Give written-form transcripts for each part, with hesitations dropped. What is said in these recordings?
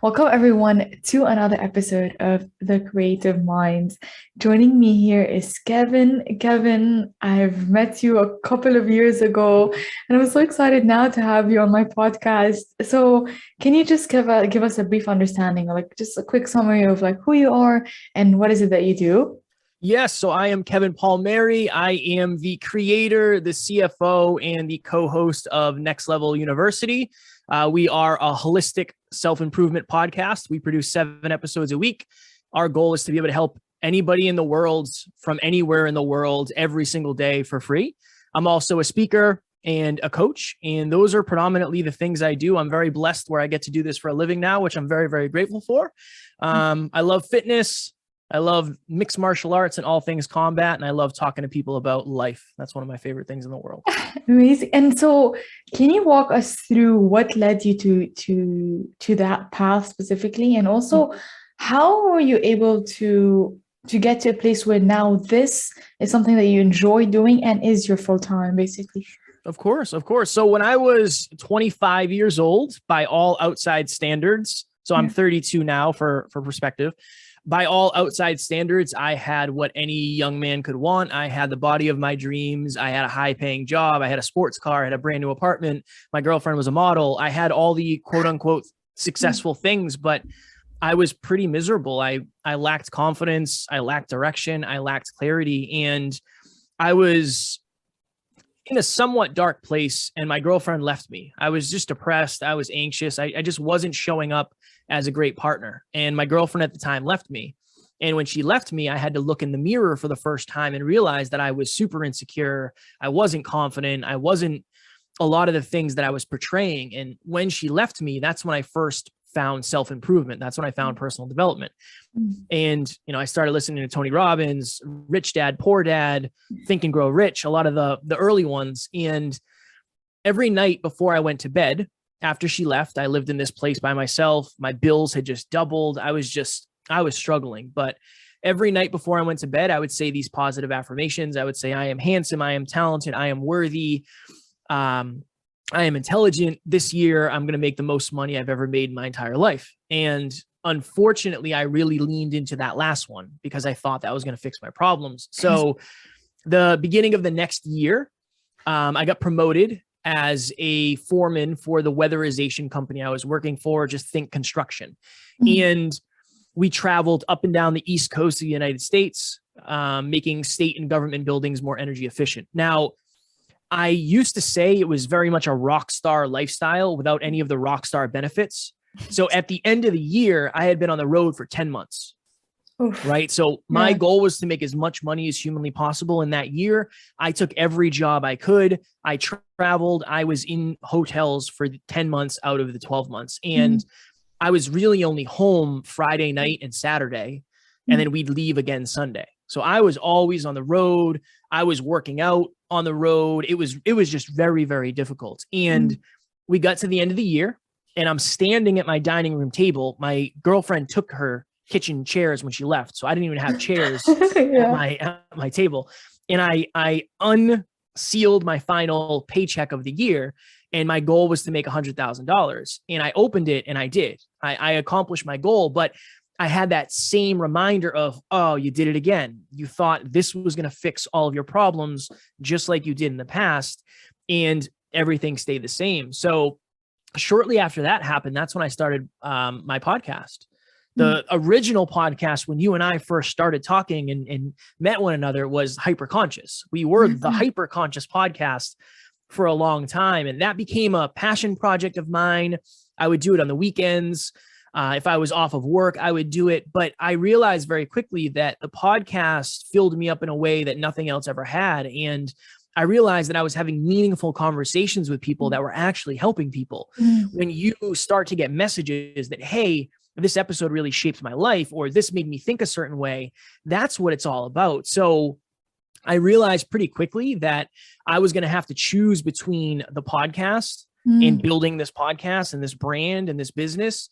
Welcome everyone to another episode of The Creative Minds. Joining me here is Kevin. Kevin, I've met you a couple of years ago, and I'm so excited now to have you on my podcast. So, can you just give us a brief understanding, like just a quick summary of like who you are and what is it that you do? Yes, so I am Kevin Palmieri. I am the creator, the CFO, and the co-host of Next Level University. We are a holistic self-improvement podcast. We produce 7 episodes a week. Our goal is to be able to help anybody in the world from anywhere in the world every single day for free. I'm also a speaker and a coach, and those are predominantly the things I do. I'm very blessed where I get to do this for a living now, which I'm very, very grateful for. I love fitness. I love mixed martial arts and all things combat, and I love talking to people about life. That's one of my favorite things in the world. Amazing. And so, can you walk us through what led you to that path specifically, and also how were you able to get to a place where now this is something that you enjoy doing and is your full time, basically? Of course, of course. So when I was 25 years old, by all outside standards, so I'm 32 now for perspective. By all outside standards, I had what any young man could want. I had the body of my dreams. I had a high paying job. I had a sports car. I had a brand new apartment. My girlfriend was a model. I had all the quote unquote successful things, but I was pretty miserable. I lacked confidence. I lacked direction. I lacked clarity. And I was in a somewhat dark place, and my girlfriend left me. I was just depressed. I was anxious. I just wasn't showing up as a great partner. And my girlfriend at the time left me. And when she left me, I had to look in the mirror for the first time and realize that I was super insecure. I wasn't confident. I wasn't a lot of the things that I was portraying. And when she left me, that's when I first found self-improvement. That's when I found personal development. And, I started listening to Tony Robbins, Rich Dad, Poor Dad, Think and Grow Rich, a lot of the early ones. And every night before I went to bed, after she left, I lived in this place by myself. My bills had just doubled. I was struggling. But every night before I went to bed, I would say these positive affirmations. I would say, I am handsome. I am talented. I am worthy. I am intelligent. This year, I'm going to make the most money I've ever made in my entire life. And unfortunately, I really leaned into that last one because I thought that was going to fix my problems. So the beginning of the next year, I got promoted as a foreman for the weatherization company I was working for, just think construction. And we traveled up and down the East Coast of the United States, making state and government buildings more energy efficient. Now, I used to say it was very much a rock star lifestyle without any of the rock star benefits. So at the end of the year, I had been on the road for 10 months. Oof. Right. So my goal was to make as much money as humanly possible. In that year, I took every job I could. I traveled. I was in hotels for 10 months out of the 12 months. And I was really only home Friday night and Saturday. And then we'd leave again Sunday. So I was always on the road. I was working out on the road. It was just very, very difficult. And we got to the end of the year, and I'm standing at my dining room table. My girlfriend took her kitchen chairs when she left, so I didn't even have chairs at my table. And I unsealed my final paycheck of the year, and my goal was to make $100,000. And I opened it, and I did. I accomplished my goal, but I had that same reminder of, oh, you did it again. You thought this was going to fix all of your problems, just like you did in the past, and everything stayed the same. So shortly after that happened, that's when I started my podcast. The original podcast, when you and I first started talking and met one another, was Hyperconscious. We were the Hyperconscious podcast for a long time, and that became a passion project of mine. I would do it on the weekends. If I was off of work, I would do it. But I realized very quickly that the podcast filled me up in a way that nothing else ever had. And I realized that I was having meaningful conversations with people that were actually helping people. When you start to get messages that, hey, this episode really shaped my life, or this made me think a certain way, that's what it's all about. So I realized pretty quickly that I was going to have to choose between the podcast and building this podcast and this brand and this business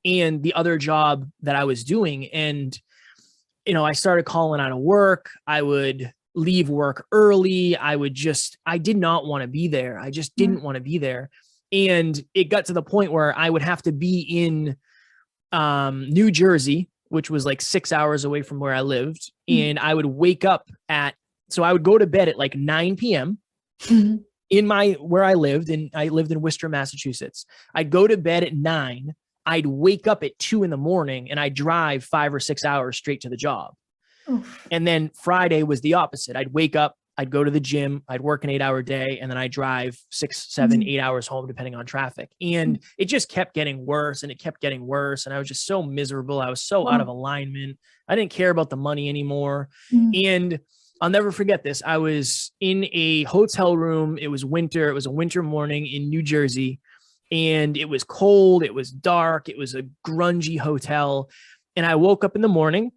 and the other job that I was doing. And, I started calling out of work. I would leave work early. I did not want to be there. I just didn't want to be there. And it got to the point where I would have to be in New Jersey, which was like 6 hours away from where I lived. And I would wake up so I would go to bed at like 9 p.m. in where I lived, and I lived in Worcester, Massachusetts. I'd go to bed at 9. I'd wake up at 2 a.m. and I'd drive 5 or 6 hours straight to the job. Oof. And then Friday was the opposite. I'd wake up, I'd go to the gym, I'd work an 8-hour day, and then I'd drive 6, 7, 8 hours home, depending on traffic. And it just kept getting worse and it kept getting worse. And I was just so miserable. I was so out of alignment. I didn't care about the money anymore. And I'll never forget this. I was in a hotel room. It was winter. It was a winter morning in New Jersey, and it was cold. It was dark. It was a grungy hotel. And I woke up in the morning,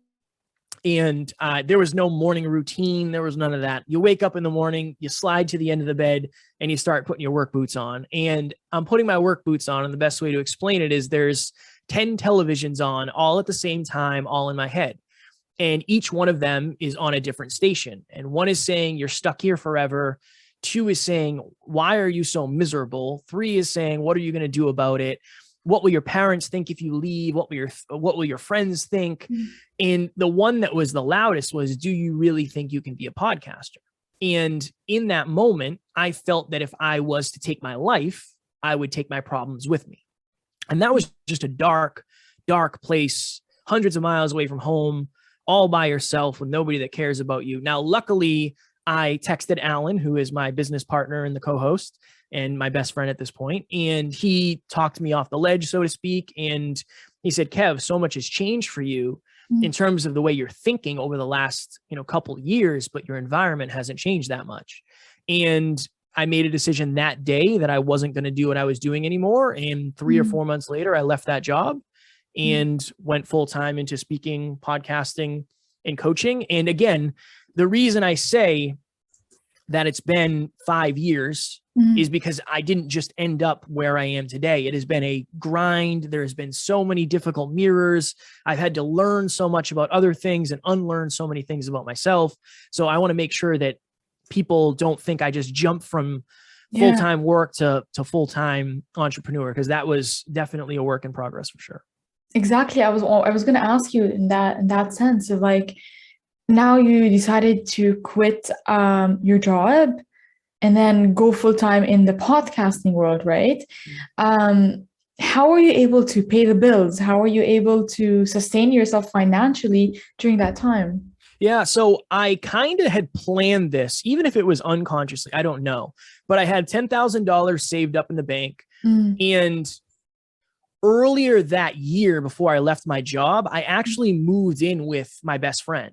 and there was no morning routine. There was none of that. You wake up in the morning, you slide to the end of the bed, and you start putting your work boots on. And I'm putting my work boots on. And the best way to explain it is there's 10 televisions on all at the same time, all in my head. And each one of them is on a different station. And one is saying, you're stuck here forever. 2 is saying, why are you so miserable? 3 is saying, what are you going to do about it? What will your parents think if you leave? What will your friends think? And the one that was the loudest was, do you really think you can be a podcaster? And in that moment, I felt that if I was to take my life, I would take my problems with me. And that was just a dark, dark place, hundreds of miles away from home, all by yourself with nobody that cares about you. Now, luckily, I texted Alan, who is my business partner and the co-host and my best friend at this point, and he talked me off the ledge, so to speak. And he said, Kev, so much has changed for you in terms of the way you're thinking over the last, couple years, but your environment hasn't changed that much. And I made a decision that day that I wasn't going to do what I was doing anymore. And 3 or 4 months later, I left that job and went full-time into speaking, podcasting, and coaching. And again, the reason I say that it's been 5 years is because I didn't just end up where I am today. It has been a grind. There's been so many difficult mirrors. I've had to learn so much about other things and unlearn so many things about myself. So I want to make sure that people don't think I just jumped from full-time work to full-time entrepreneur, because that was definitely a work in progress for sure. Exactly. I was going to ask you in that sense of like, now you decided to quit your job and then go full-time in the podcasting world, right? How are you able to pay the bills? How are you able to sustain yourself financially during that time? Yeah, so I kind of had planned this, even if it was unconsciously, I don't know, but I had $10,000 saved up in the bank. And earlier that year, before I left my job, I actually moved in with my best friend.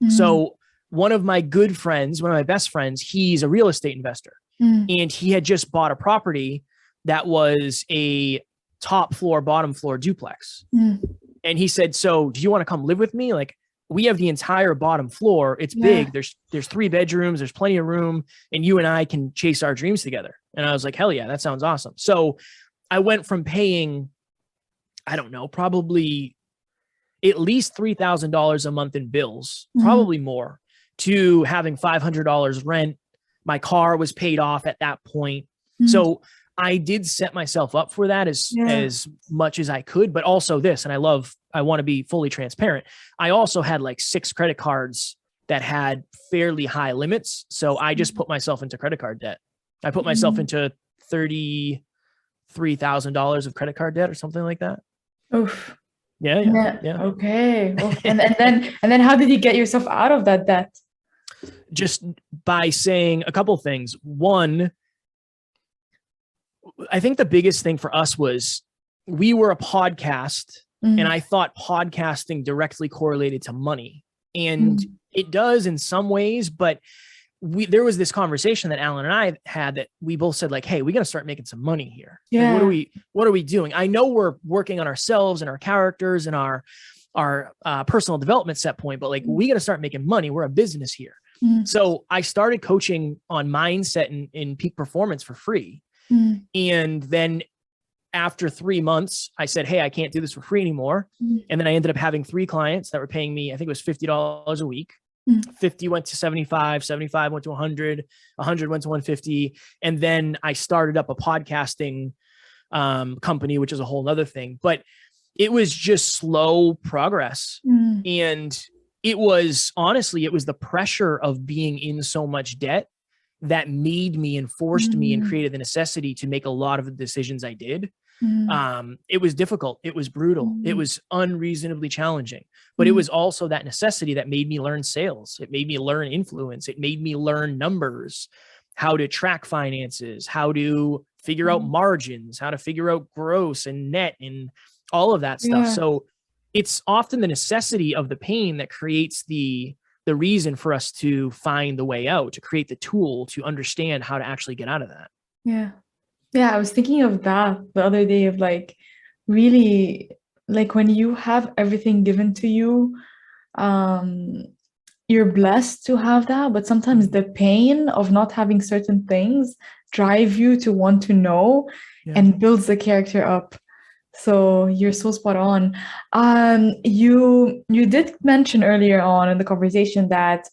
So one of my good friends, one of my best friends, he's a real estate investor, and he had just bought a property that was a top floor, bottom floor duplex. And he said, so do you want to come live with me? Like, we have the entire bottom floor. It's big. There's 3 bedrooms. There's plenty of room, and you and I can chase our dreams together. And I was like, hell yeah, that sounds awesome. So I went from paying, I don't know, probably at least $3,000 a month in bills, probably more, to having $500 rent. My car was paid off at that point. So I did set myself up for that as much as I could, but also this, and I want to be fully transparent. I also had like 6 credit cards that had fairly high limits. So I just put myself into credit card debt. I put myself into $33,000 of credit card debt or something like that. Oof. Yeah. Okay. And then how did you get yourself out of that debt? Just by saying a couple things. One, I think the biggest thing for us was we were a podcast, and I thought podcasting directly correlated to money, and it does in some ways, but there was this conversation that Alan and I had that we both said like, hey, we got to start making some money here. Like, what are we doing? I know we're working on ourselves and our characters and our personal development set point, but like, we got to start making money. We're a business here. So I started coaching on mindset and peak performance for free. And then after 3 months, I said, hey, I can't do this for free anymore. And then I ended up having 3 clients that were paying me, I think it was $50 a week. 50 went to 75, 75 went to 100, 100 went to 150. And then I started up a podcasting company, which is a whole nother thing. But it was just slow progress. And it was honestly, it was the pressure of being in so much debt that made me and forced me and created the necessity to make a lot of the decisions I did. It was difficult. It was brutal. It was unreasonably challenging, but it was also that necessity that made me learn sales. It made me learn influence. It made me learn numbers, how to track finances, how to figure out margins, how to figure out gross and net and all of that stuff. So it's often the necessity of the pain that creates the reason for us to find the way out, to create the tool to understand how to actually get out of that. Yeah. Yeah, I was thinking of that the other day of like really like when you have everything given to you, um, you're blessed to have that, but sometimes the pain of not having certain things drive you to want to know and builds the character up. So you're so spot on. You did mention earlier on in the conversation that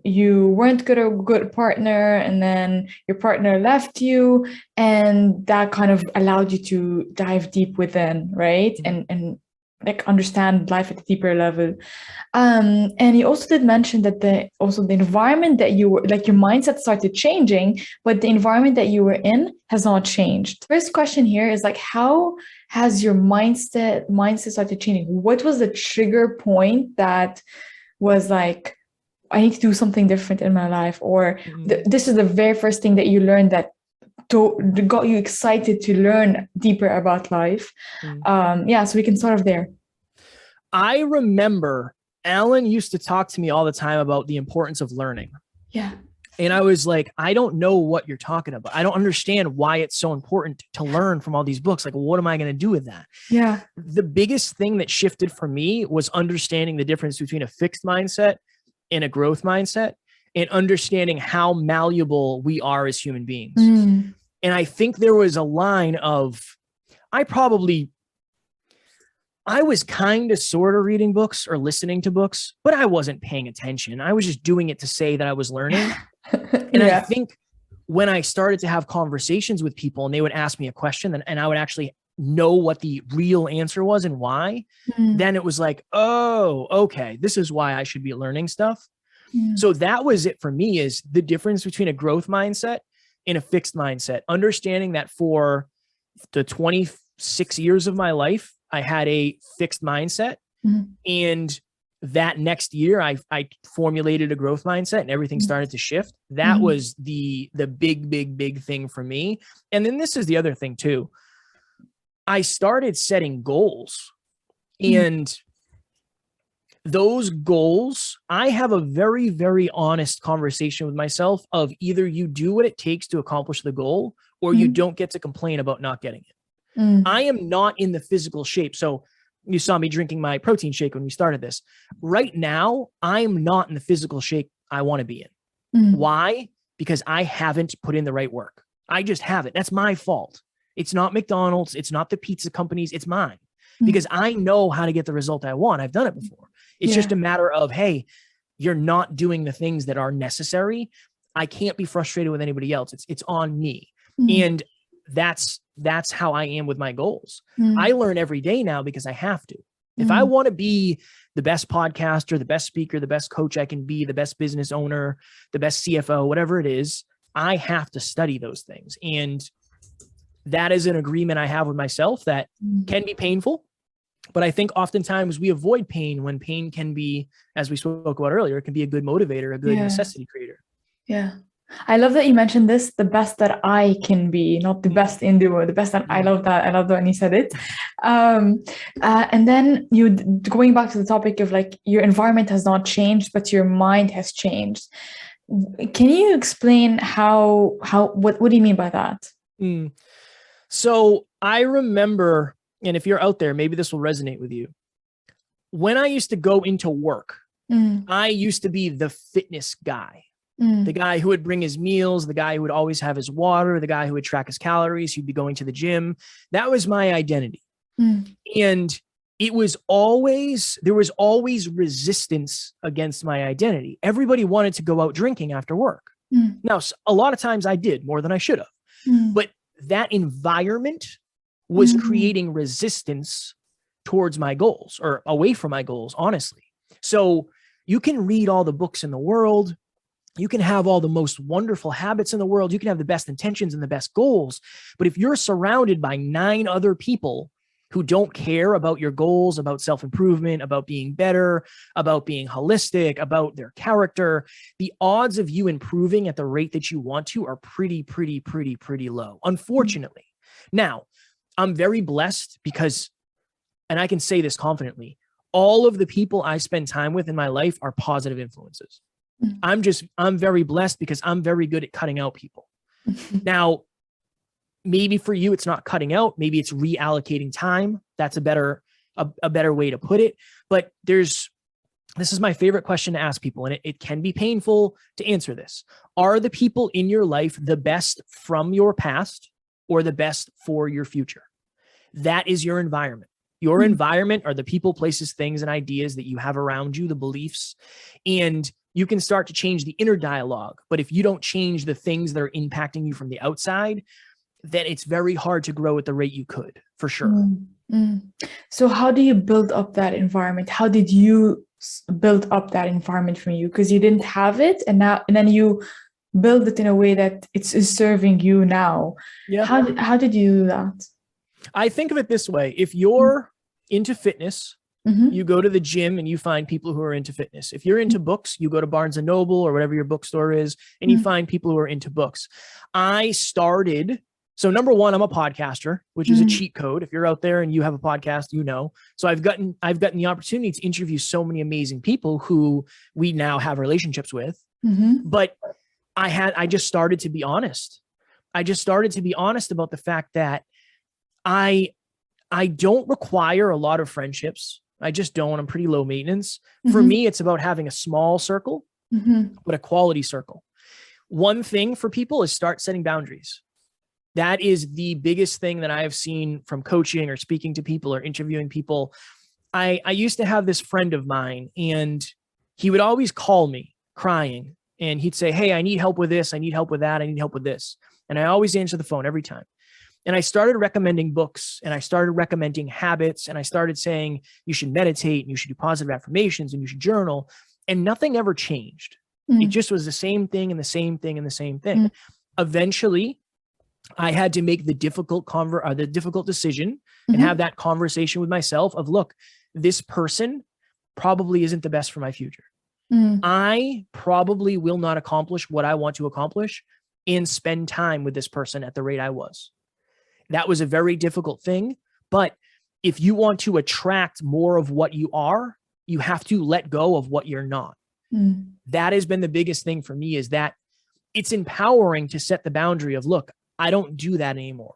you weren't a good partner, and then your partner left you, and that kind of allowed you to dive deep within, right? And like understand life at a deeper level. And you also did mention that the environment that you were like your mindset started changing, but the environment that you were in has not changed. First question here is like, how has your mindset started changing? What was the trigger point that was like, I need to do something different in my life, or this is the very first thing that you learned that got you excited to learn deeper about life? So we can start off there. I remember Alan used to talk to me all the time about the importance of learning. Yeah. And I was like, I don't know what you're talking about. I don't understand why it's so important to learn from all these books. Like, what am I going to do with that? Yeah. The biggest thing that shifted for me was understanding the difference between a fixed mindset and a growth mindset, and understanding how malleable we are as human beings. And I think there was a line of, I was kind of sort of reading books or listening to books, but I wasn't paying attention. I was just doing it to say that I was learning. And I think when I started to have conversations with people and they would ask me a question and I would actually know what the real answer was and why, then it was like, oh, okay, this is why I should be learning stuff. So that was it for me, is the difference between a growth mindset and a fixed mindset. Understanding that for the 26 years of my life, I had a fixed mindset. And that next year I formulated a growth mindset and everything started to shift. That was the big thing for me. And then this is the other thing too. I started setting goals, and those goals, I have a very, very honest conversation with myself of either you do what it takes to accomplish the goal, or you don't get to complain about not getting it. I am not in the physical shape. So you saw me drinking my protein shake when we started this. Right now, I'm not in the physical shape I want to be in. Why? Because I haven't put in the right work. I just haven't. That's my fault. It's not McDonald's. It's not the pizza companies. It's mine, because I know how to get the result I want. I've done it before. It's just a matter of, hey, you're not doing the things that are necessary. I can't be frustrated with anybody else. It's on me. And that's how I am with my goals. I learn every day now because I have to. If I want to be the best podcaster, the best speaker, the best coach I can be, the best business owner, the best CFO, whatever it is, I have to study those things. And that is an agreement I have with myself that can be painful. But I think oftentimes we avoid pain when pain can be, as we spoke about earlier, it can be a good motivator, a good necessity creator. Yeah. I love that you mentioned this, the best that I can be, not the best in the world, the best that I love that. I love that when you said it. And then going back to the topic of like your environment has not changed, but your mind has changed. Can you explain what do you mean by that? So I remember, and if you're out there, maybe this will resonate with you. When I used to go into work, I used to be the fitness guy. The guy who would bring his meals, the guy who would always have his water, the guy who would track his calories, who'd be going to the gym. That was my identity. And there was always resistance against my identity. Everybody wanted to go out drinking after work. Now, a lot of times I did more than I should have, but that environment was creating resistance towards my goals or away from my goals, honestly. So you can read all the books in the world. You can have all the most wonderful habits in the world. You can have the best intentions and the best goals. But if you're surrounded by 9 other people who don't care about your goals, about self-improvement, about being better, about being holistic, about their character, the odds of you improving at the rate that you want to are pretty low, unfortunately. Now, I'm very blessed because, and I can say this confidently, all of the people I spend time with in my life are positive influences. I'm very blessed because I'm very good at cutting out people. Now, maybe for you, it's not cutting out. Maybe it's reallocating time. That's a better way to put it. But this is my favorite question to ask people, and it can be painful to answer this. Are the people in your life the best from your past or the best for your future? That is your environment. Your environment are the people, places, things, and ideas that you have around you, the beliefs, and you can start to change the inner dialogue. But if you don't change the things that are impacting you from the outside, then it's very hard to grow at the rate you could, for sure. So how do you build up that environment? How did you build up that environment for you? Because you didn't have it, and then you build it in a way that is serving you now. Yeah. How did you do that? I think of it this way. If you're into fitness, you go to the gym and you find people who are into fitness. If you're into books, you go to Barnes and Noble or whatever your bookstore is, and you find people who are into books. So number one, I'm a podcaster, which is a cheat code. If you're out there and you have a podcast, you know. So I've gotten the opportunity to interview so many amazing people who we now have relationships with. But I just started to be honest. I just started to be honest about the fact that I don't require a lot of friendships. I just don't. I'm pretty low maintenance. For me, it's about having a small circle, but a quality circle. One thing for people is start setting boundaries. That is the biggest thing that I have seen from coaching or speaking to people or interviewing people. I used to have this friend of mine, and he would always call me crying, and he'd say, "Hey, I need help with this. I need help with that. I need help with this." And I always answer the phone every time. And I started recommending books, and I started recommending habits, and I started saying you should meditate and you should do positive affirmations and you should journal, and nothing ever changed. It just was the same thing and the same thing and the same thing. Eventually, I had to make the difficult decision and have that conversation with myself of, look, this person probably isn't the best for my future. I probably will not accomplish what I want to accomplish and spend time with this person at the rate I was. That was a very difficult thing. But if you want to attract more of what you are, you have to let go of what you're not. That has been the biggest thing for me, is that it's empowering to set the boundary of, look, I don't do that anymore.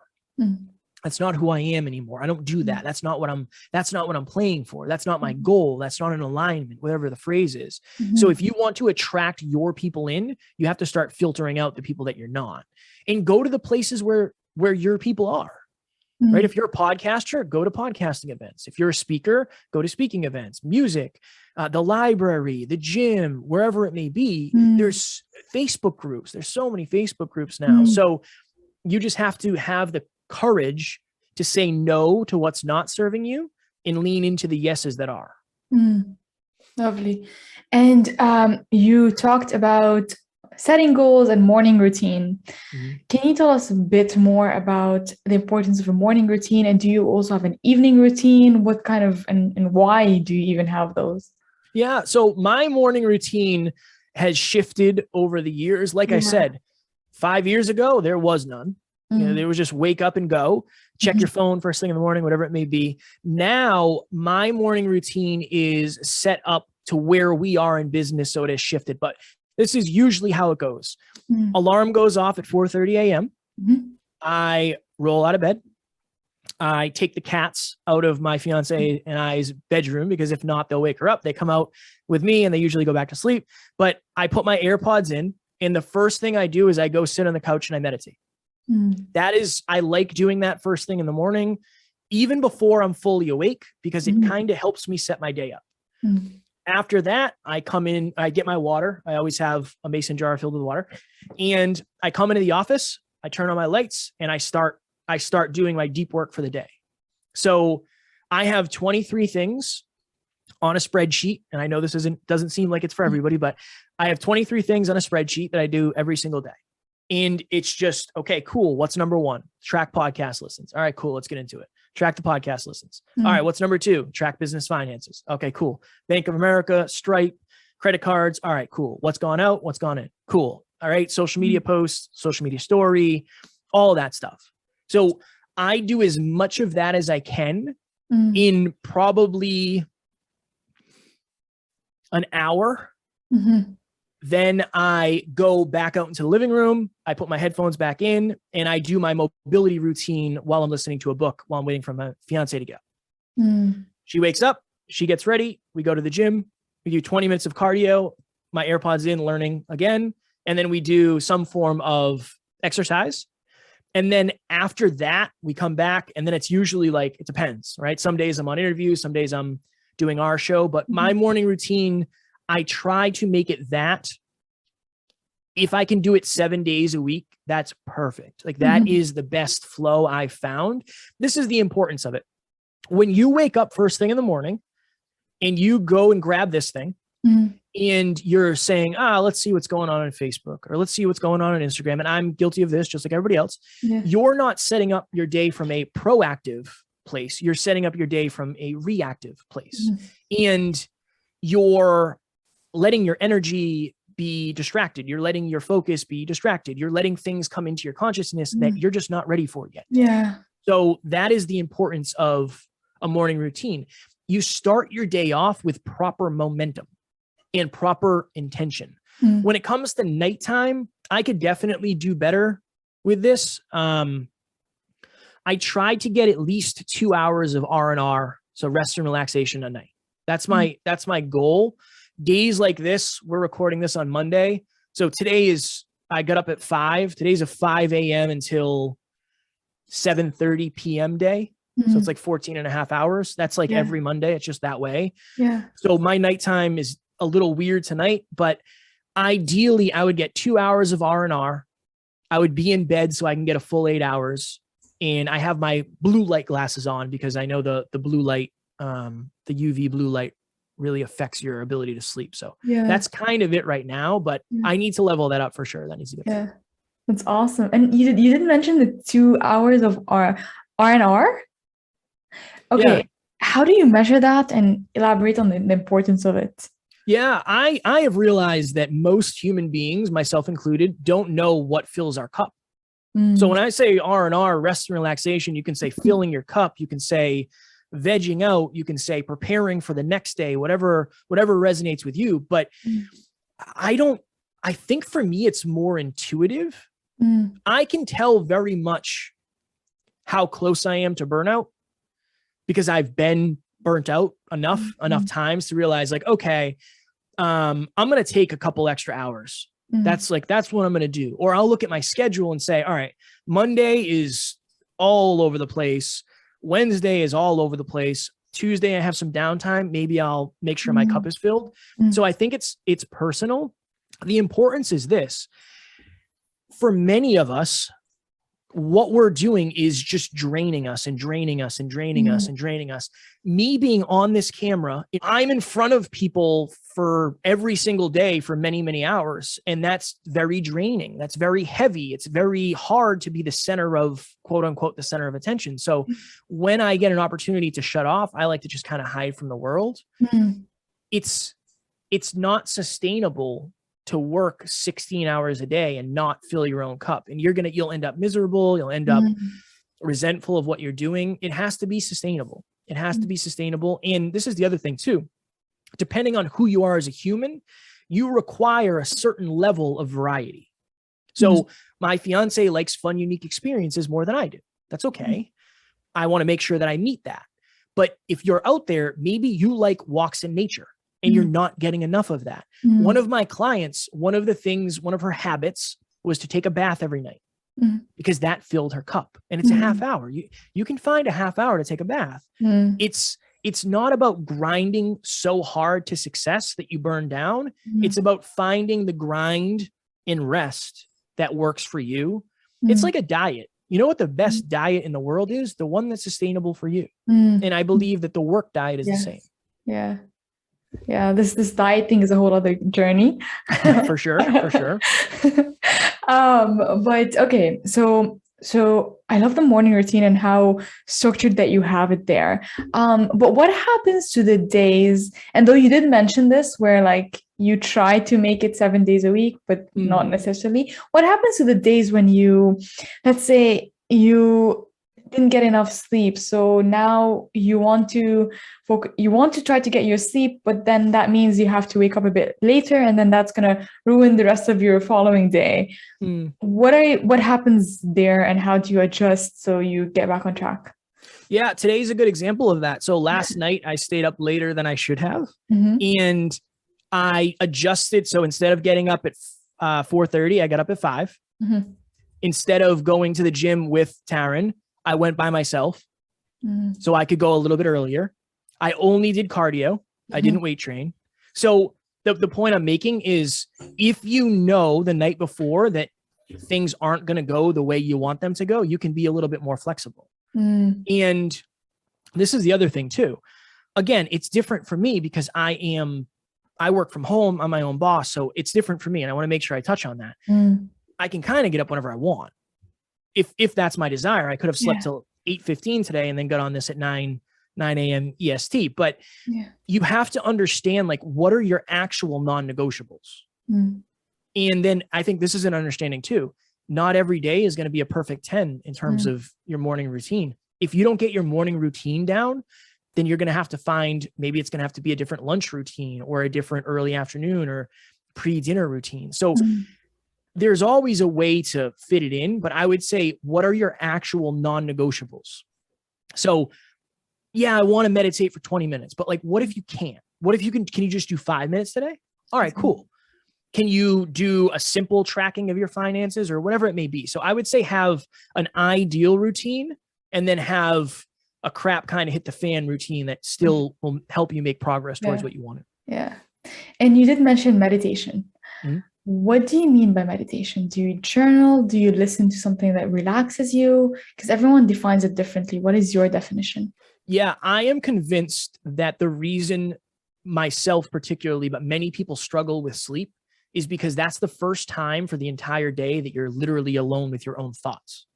That's not who I am anymore. I don't do that. That's not what I'm playing for. That's not my goal. That's not an alignment, whatever the phrase is. So if you want to attract your people in, you have to start filtering out the people that you're not, and go to the places where your people are, right? If you're a podcaster, go to podcasting events. If you're a speaker, go to speaking events, music, the library, the gym, wherever it may be. There's Facebook groups. There's so many Facebook groups now. So you just have to have the courage to say no to what's not serving you and lean into the yeses that are. Lovely. And you talked about setting goals and morning routine. Can you tell us a bit more about the importance of a morning routine? And do you also have an evening routine? What kind of, and why do you even have those? Yeah. So my morning routine has shifted over the years. Like I said, 5 years ago, there was none. You know, there was just wake up and go, check your phone first thing in the morning, whatever it may be. Now, my morning routine is set up to where we are in business, so it has shifted. But this is usually how it goes. Alarm goes off at 4:30 a.m. I roll out of bed. I take the cats out of my fiance and I's bedroom, because if not, they'll wake her up. They come out with me and they usually go back to sleep. But I put my AirPods in, and the first thing I do is I go sit on the couch and I meditate. I like doing that first thing in the morning, even before I'm fully awake, because it kind of helps me set my day up. After that, I come in, I get my water. I always have a mason jar filled with water, and I come into the office, I turn on my lights, and I start doing my deep work for the day. So I have 23 things on a spreadsheet. And I know this doesn't seem like it's for everybody, but I have 23 things on a spreadsheet that I do every single day. And it's just, okay, cool. What's number one? Track podcast listens. All right, cool. Let's get into it. Track the podcast listens. All right. What's number two? Track business finances. Okay, cool. Bank of America, Stripe, credit cards. All right, cool. What's gone out? What's gone in? Cool. All right. Social media posts, social media story, all that stuff. So I do as much of that as I can in probably an hour. Then I go back out into the living room. I put my headphones back in and I do my mobility routine while I'm listening to a book while I'm waiting for my fiance to get up. She wakes up, she gets ready. We go to the gym. We do 20 minutes of cardio, my AirPods in, learning again. And then we do some form of exercise. And then after that, we come back and then it's usually like, it depends, right? Some days I'm on interviews, some days I'm doing our show, but my morning routine, I try to make it that. If I can do it 7 days a week, that's perfect. Like that is the best flow I've found. This is the importance of it. When you wake up first thing in the morning and you go and grab this thing and you're saying, let's see what's going on Facebook or let's see what's going on Instagram. And I'm guilty of this just like everybody else. You're not setting up your day from a proactive place. You're setting up your day from a reactive place. And you're letting your energy be distracted. You're letting your focus be distracted. You're letting things come into your consciousness that you're just not ready for yet. So that is the importance of a morning routine. You start your day off with proper momentum and proper intention. When it comes to nighttime, I could definitely do better with this. I try to get at least 2 hours of R&R, so rest and relaxation a night. That's my goal. Days like this, we're recording this on Monday. So I got up at 5. Today's a 5 a.m. until 7:30 p.m. day. So it's like 14 and a half hours. That's like every Monday. It's just that way. So my nighttime is a little weird tonight, but ideally I would get 2 hours of R&R. I would be in bed so I can get a full 8 hours. And I have my blue light glasses on because I know the blue light, the UV blue light really affects your ability to sleep. So that's kind of it right now, but I need to level that up for sure. That needs to get That's awesome. And you did mention the 2 hours of R&R. Okay. How do you measure that and elaborate on the importance of it? Yeah, I have realized that most human beings, myself included, don't know what fills our cup. So when I say R&R, rest and relaxation, you can say filling your cup, you can say vegging out, you can say preparing for the next day, whatever resonates with you. But I think for me, it's more intuitive. I can tell very much how close I am to burnout because I've been burnt out enough times to realize like, okay, I'm going to take a couple extra hours. That's what I'm going to do. Or I'll look at my schedule and say, all right, Monday is all over the place. Wednesday is all over the place. Tuesday, I have some downtime. Maybe I'll make sure my cup is filled. So I think it's personal. The importance is this. For many of us, what we're doing is just draining us and draining us and draining us and draining us. Me being on this camera, I'm in front of people for every single day for many, many hours. And that's very draining. That's very heavy. It's very hard to be the center of, quote unquote, the center of attention. So when I get an opportunity to shut off, I like to just kind of hide from the world. It's not sustainable to work 16 hours a day and not fill your own cup. And you'll end up miserable. You'll end up resentful of what you're doing. It has to be sustainable. It has to be sustainable. And this is the other thing too. Depending on who you are as a human, you require a certain level of variety. So my fiance likes fun, unique experiences more than I do. That's okay. I want to make sure that I meet that. But if you're out there, maybe you like walks in nature. And you're not getting enough of that. One of my clients, one of her habits was to take a bath every night because that filled her cup. And it's a half hour. You can find a half hour to take a bath. It's not about grinding so hard to success that you burn down. It's about finding the grind and rest that works for you. It's like a diet. You know what the best diet in the world is? The one that's sustainable for you. Mm. And I believe that the work diet is the same. Yeah. Yeah. This diet thing is a whole other journey. For sure. For sure. But okay, so I love the morning routine and how structured that you have it there. But what happens to the days, and though you did mention this, where like you try to make it 7 days a week, but not necessarily, what happens to the days when you, let's say you didn't get enough sleep, so now you want to try to get your sleep, but then that means you have to wake up a bit later, and then that's going to ruin the rest of your following day. What happens there, and how do you adjust so you get back on track? Yeah, today's a good example of that. So last night I stayed up later than I should have, and I adjusted. So instead of getting up at 4:30, I got up at 5. Instead of going to the gym with Taryn, I went by myself so I could go a little bit earlier. I only did cardio. I didn't weight train. So the point I'm making is, if you know the night before that things aren't going to go the way you want them to go, you can be a little bit more flexible. And this is the other thing too. Again, it's different for me because I work from home. I'm my own boss. So it's different for me. And I want to make sure I touch on that. I can kind of get up whenever I want. If that's my desire. I could have slept till 8:15 today and then got on this at 9 a.m. EST. But you have to understand, like, what are your actual non-negotiables? And then I think this is an understanding too. Not every day is going to be a perfect 10 in terms of your morning routine. If you don't get your morning routine down, then you're going to have to find, maybe it's going to have to be a different lunch routine or a different early afternoon or pre-dinner routine. So there's always a way to fit it in, but I would say, what are your actual non-negotiables? So yeah, I want to meditate for 20 minutes, but like, what if you can't? What if can you just do 5 minutes today? All right, cool. Can you do a simple tracking of your finances or whatever it may be? So I would say have an ideal routine and then have a crap kind of hit the fan routine that still will help you make progress towards what you wanted. Yeah. And you did mention meditation. What do you mean by meditation? Do you journal? Do you listen to something that relaxes you? Because everyone defines it differently. What is your definition? Yeah, I am convinced that the reason, myself particularly, but many people struggle with sleep is because that's the first time for the entire day that you're literally alone with your own thoughts.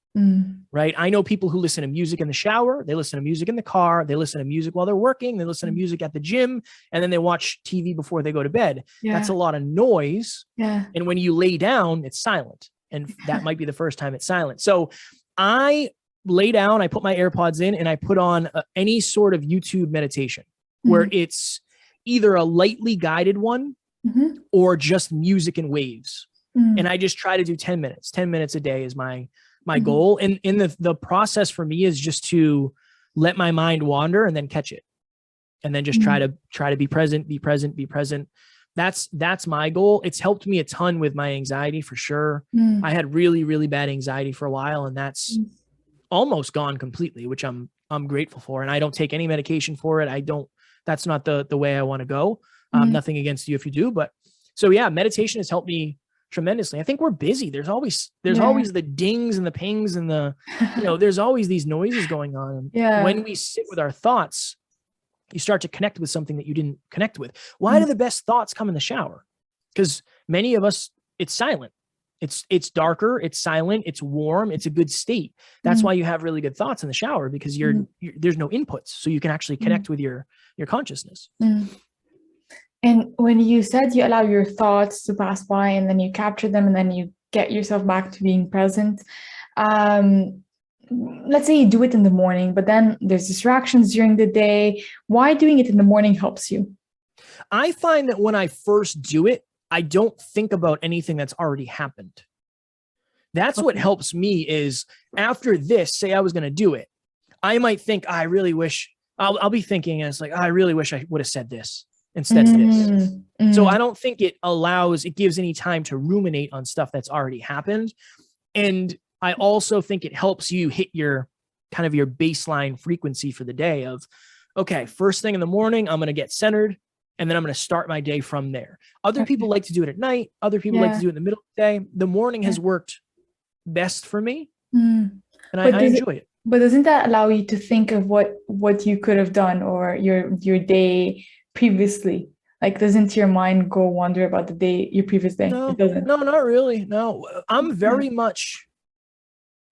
Right? I know people who listen to music in the shower, they listen to music in the car, they listen to music while they're working, they listen to music at the gym, and then they watch TV before they go to bed. That's a lot of noise. And when you lay down, it's silent. And that might be the first time it's silent. So I lay down, I put my AirPods in, and I put on any sort of YouTube meditation where it's either a lightly guided one or just music and waves. And I just try to do 10 minutes. 10 minutes a day is my goal. And in the process for me is just to let my mind wander and then catch it. And then just try to be present. That's my goal. It's helped me a ton with my anxiety for sure. I had really, really bad anxiety for a while, and that's almost gone completely, which I'm grateful for. And I don't take any medication for it. That's not the way I want to go. Nothing against you if you do, but so yeah, meditation has helped me tremendously. I think we're busy. There's always the dings and the pings and there's always these noises going on. When we sit with our thoughts, you start to connect with something that you didn't connect with. Why do the best thoughts come in the shower? Because many of us, it's silent. It's darker, it's silent, it's warm, it's a good state. That's why you have really good thoughts in the shower, because there's no inputs. So you can actually connect with your consciousness. And when you said you allow your thoughts to pass by and then you capture them and then you get yourself back to being present, let's say you do it in the morning, but then there's distractions during the day. Why doing it in the morning helps you? I find that when I first do it, I don't think about anything that's already happened. That's what helps me is after this, say I was going to do it, I might think, I really wish, I'll be thinking, and it's like, I really wish I would have said this instead of this. So I don't think it gives any time to ruminate on stuff that's already happened. And I also think it helps you hit your kind of your baseline frequency for the day of, okay, first thing in the morning, I'm going to get centered, and then I'm going to start my day from there. Other people like to do it at night. Other people like to do it in the middle of the day. The morning has worked best for me. and But I enjoy it. but doesn't that allow you to think of what you could have done or your day previously? Like, doesn't your mind go wander about your previous day? It No, doesn't. no, not really. No, I'm Yeah. very much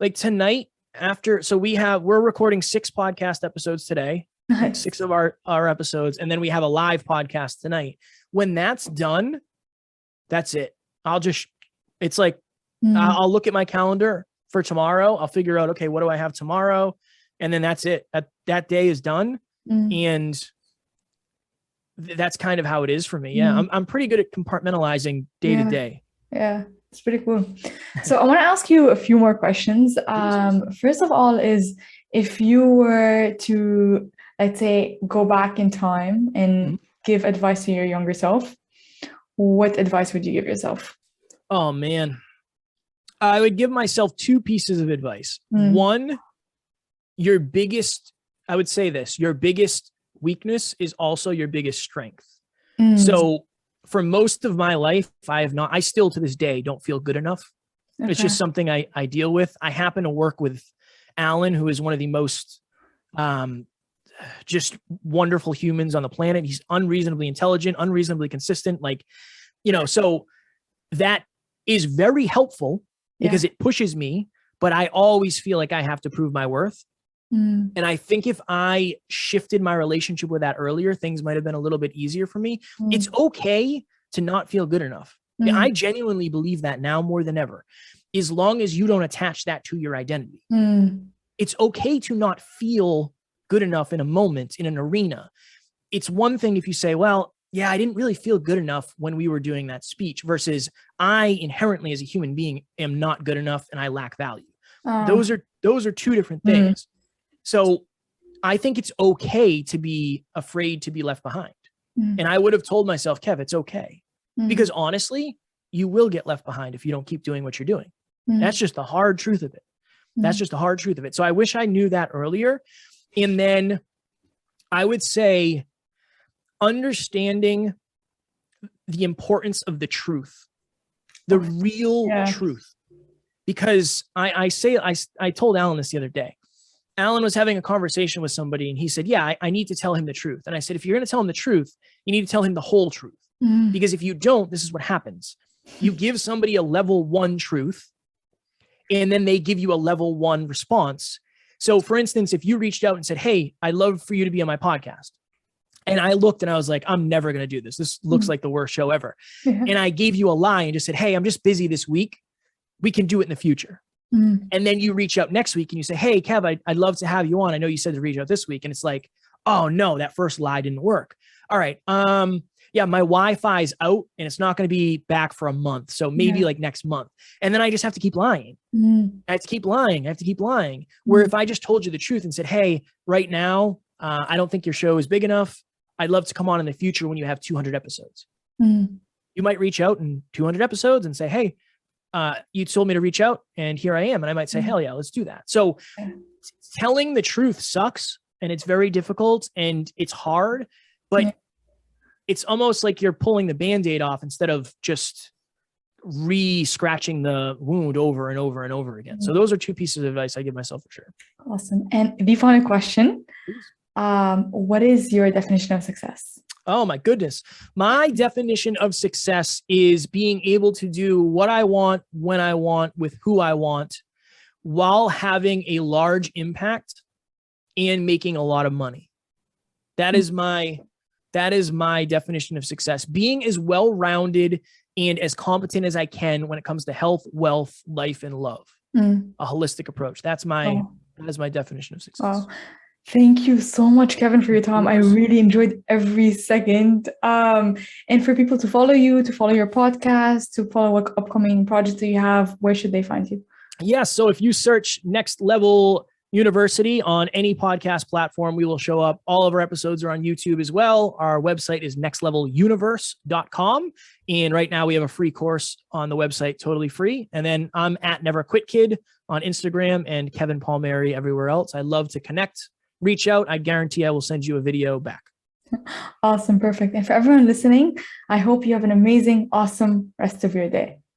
like tonight after, so we're recording 6 podcast episodes today, like Nice. 6 of our episodes. And then we have a live podcast tonight. When that's done, that's it. It's like, Mm, I'll look at my calendar for tomorrow. I'll figure out, okay, what do I have tomorrow? And then that's it. That day is done. mm, And that's kind of how it is for me. Yeah. mm. I'm pretty good at compartmentalizing day to Yeah. day. Yeah. It's pretty cool. So I want to ask you a few more questions. Please. First of all is if you were to, let's say, go back in time Mhm. and give advice to your younger self, what advice would you give yourself? Oh man. I would give myself 2 pieces of advice. Mm, One, I would say this, your biggest weakness is also your biggest strength. mm, So for most of my life, I still to this day don't feel good enough. It's okay. just something I deal with. I happen to work with Alan, who is one of the most just wonderful humans on the planet. He's unreasonably intelligent, unreasonably consistent. Like, so that is very helpful because Yeah. it pushes me, but I always feel like I have to prove my worth. Mm, And I think if I shifted my relationship with that earlier, things might have been a little bit easier for me. It's mm, okay to not feel good enough. I mm, genuinely believe that now more than ever, as long as you don't attach that to your identity. mm, It's okay to not feel good enough in a moment, in an arena. It's one thing if you say, well, yeah, I didn't really feel good enough when we were doing that speech versus I inherently as a human being am not good enough and I lack value. uh, Those are 2 different mm, things. So I think it's okay to be afraid to be left behind. mm, And I would have told myself, Kev, it's okay. mm, Because honestly, you will get left behind if you don't keep doing what you're doing. mm, That's just the hard truth of it. That's mm, just the hard truth of it. So I wish I knew that earlier. And then I would say understanding the importance of the truth, the oh, real yeah. truth. Because I told Alan this the other day. Alan was having a conversation with somebody and he said, yeah, I need to tell him the truth. And I said, if you're going to tell him the truth, you need to tell him the whole truth. Mm, Because if you don't, this is what happens. You give somebody a level 1 truth and then they give you a level 1 response. So for instance, if you reached out and said, hey, I'd love for you to be on my podcast. And I looked and I was like, I'm never going to do this. This looks mm, like the worst show ever. yeah. And I gave you a lie and just said, hey, I'm just busy this week. We can do it in the future. Mm, And then you reach out next week and you say, hey, Kev, I'd love to have you on. I know you said to reach out this week. And it's like, oh no, that first lie didn't work. All right. Yeah, my Wi-Fi's out and it's not going to be back for a month. So maybe yeah. like next month. And then I just have to keep lying. Mm, I have to keep lying. I have to keep lying. Where if I just told you the truth and said, hey, right now, I don't think your show is big enough. I'd love to come on in the future when you have 200 episodes. mm, You might reach out in 200 episodes and say, hey, you told me to reach out and here I am. And I might say, mm, hell yeah, let's do that. So yeah. telling the truth sucks and it's very difficult and it's hard, Yeah. but it's almost like you're pulling the Band-Aid off instead of just re-scratching the wound over and over and over again. So those are 2 pieces of advice I give myself for sure. Awesome. And the final question, Please. what is your definition of success? Oh my goodness. My definition of success is being able to do what I want, when I want, with who I want, while having a large impact and making a lot of money. That is my definition of success. Being as well-rounded and as competent as I can when it comes to health, wealth, life, and love. Mm. A holistic approach. That is my definition of success. Wow. Thank you so much, Kevin, for your time. I really enjoyed every second. And for people to follow you, to follow your podcast, to follow what upcoming projects that you have, where should they find you? Yes. So if you search Next Level University on any podcast platform, we will show up. All of our episodes are on YouTube as well. Our website is nextleveluniverse.com. And right now we have a free course on the website, totally free. And then I'm at Never Quit Kid on Instagram and Kevin Palmieri everywhere else. I love to connect. Reach out. I guarantee I will send you a video back. Awesome. Perfect. And for everyone listening, I hope you have an amazing, awesome rest of your day.